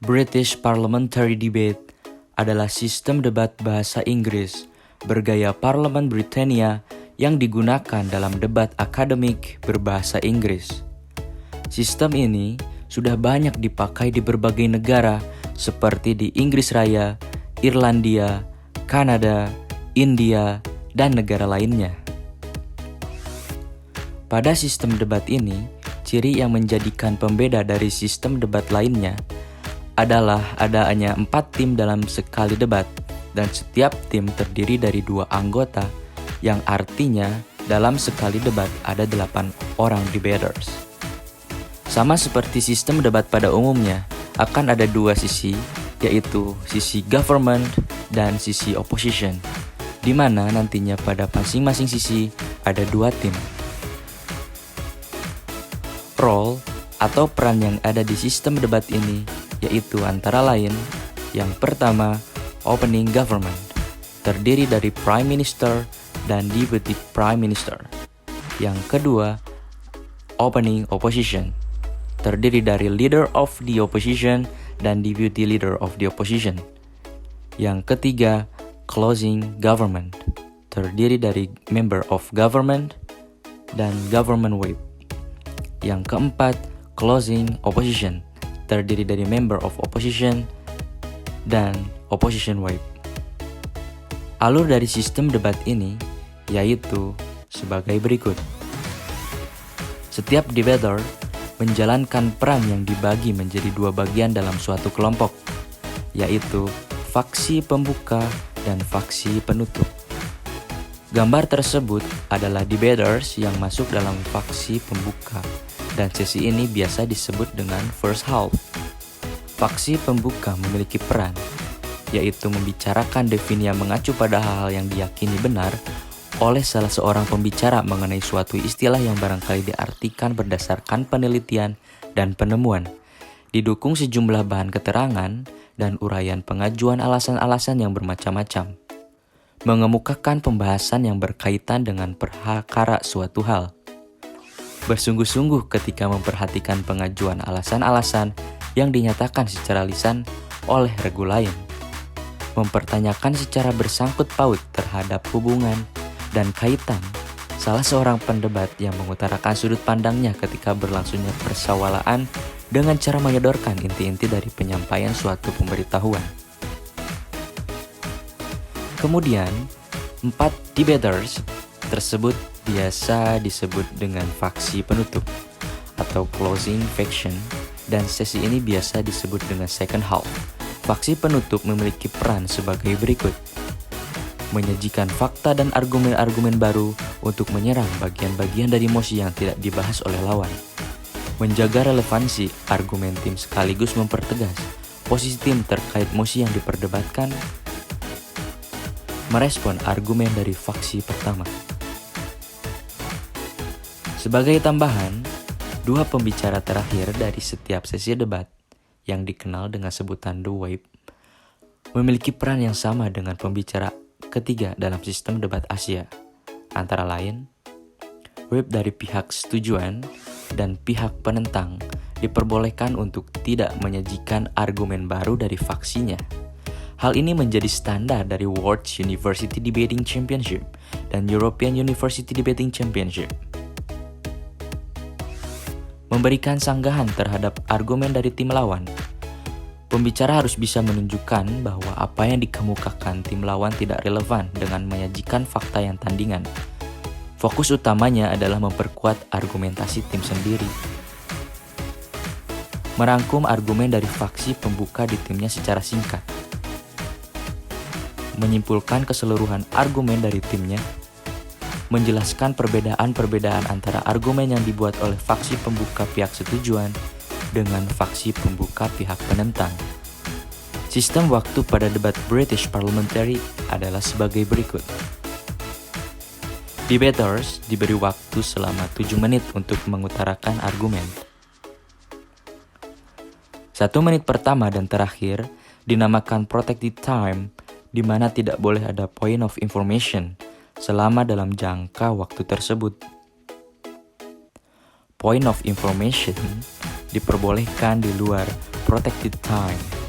British Parliamentary Debate adalah sistem debat bahasa Inggris bergaya Parlemen Britania yang digunakan dalam debat akademik berbahasa Inggris. Sistem ini sudah banyak dipakai di berbagai negara seperti di Inggris Raya, Irlandia, Kanada, India, dan negara lainnya. Pada sistem debat ini, ciri yang menjadikan pembeda dari sistem debat lainnya adalah adanya 4 tim dalam sekali debat dan setiap tim terdiri dari 2 anggota yang artinya dalam sekali debat ada 8 orang debaters. Sama seperti sistem debat pada umumnya, akan ada 2 sisi, yaitu sisi government dan sisi opposition, di mana nantinya pada masing-masing sisi ada 2 tim. Role atau peran yang ada di sistem debat ini yaitu antara lain, yang pertama, opening government, terdiri dari Prime Minister dan Deputy Prime Minister. Yang kedua, opening opposition, terdiri dari Leader of the Opposition dan Deputy Leader of the Opposition. Yang ketiga, closing government, terdiri dari Member of Government dan Government Whip. Yang keempat, closing opposition, terdiri dari Member of Opposition dan Opposition Whip. Alur dari sistem debat ini yaitu sebagai berikut. Setiap debater menjalankan peran yang dibagi menjadi 2 bagian dalam suatu kelompok, yaitu faksi pembuka dan faksi penutup. Gambar tersebut adalah debaters yang masuk dalam faksi pembuka, dan sesi ini biasa disebut dengan first half. Faksi pembuka memiliki peran, yaitu membicarakan defini yang mengacu pada hal-hal yang diyakini benar oleh salah seorang pembicara mengenai suatu istilah yang barangkali diartikan berdasarkan penelitian dan penemuan, didukung sejumlah bahan keterangan dan uraian pengajuan alasan-alasan yang bermacam-macam. Mengemukakan pembahasan yang berkaitan dengan perkara suatu hal. Bersungguh-sungguh ketika memperhatikan pengajuan alasan-alasan yang dinyatakan secara lisan oleh regu lain. Mempertanyakan secara bersangkut paut terhadap hubungan dan kaitan salah seorang pendebat yang mengutarakan sudut pandangnya ketika berlangsungnya persawalaan dengan cara menyodorkan inti-inti dari penyampaian suatu pemberitahuan. Kemudian, 4 debaters tersebut biasa disebut dengan faksi penutup atau closing faction, dan sesi ini biasa disebut dengan second half. Faksi penutup memiliki peran sebagai berikut: menyajikan fakta dan argumen-argumen baru untuk menyerang bagian-bagian dari mosi yang tidak dibahas oleh lawan, menjaga relevansi argumen tim sekaligus mempertegas posisi tim terkait mosi yang diperdebatkan, merespon argumen dari faksi pertama. Sebagai tambahan, 2 pembicara terakhir dari setiap sesi debat, yang dikenal dengan sebutan The Whip, memiliki peran yang sama dengan pembicara ketiga dalam sistem debat Asia. Antara lain, Whip dari pihak setujuan dan pihak penentang diperbolehkan untuk tidak menyajikan argumen baru dari faksinya. Hal ini menjadi standar dari World University Debating Championship dan European University Debating Championship. Memberikan sanggahan terhadap argumen dari tim lawan. Pembicara harus bisa menunjukkan bahwa apa yang dikemukakan tim lawan tidak relevan dengan menyajikan fakta yang tandingan. Fokus utamanya adalah memperkuat argumentasi tim sendiri. Merangkum argumen dari faksi pembuka di timnya secara singkat. Menyimpulkan keseluruhan argumen dari timnya, menjelaskan perbedaan-perbedaan antara argumen yang dibuat oleh faksi pembuka pihak setujuan dengan faksi pembuka pihak penentang. Sistem waktu pada debat British Parliamentary adalah sebagai berikut. Debaters diberi waktu selama 7 menit untuk mengutarakan argumen. 1 menit pertama dan terakhir dinamakan protected time, di mana tidak boleh ada point of information selama dalam jangka waktu tersebut. Point of information diperbolehkan di luar protected time.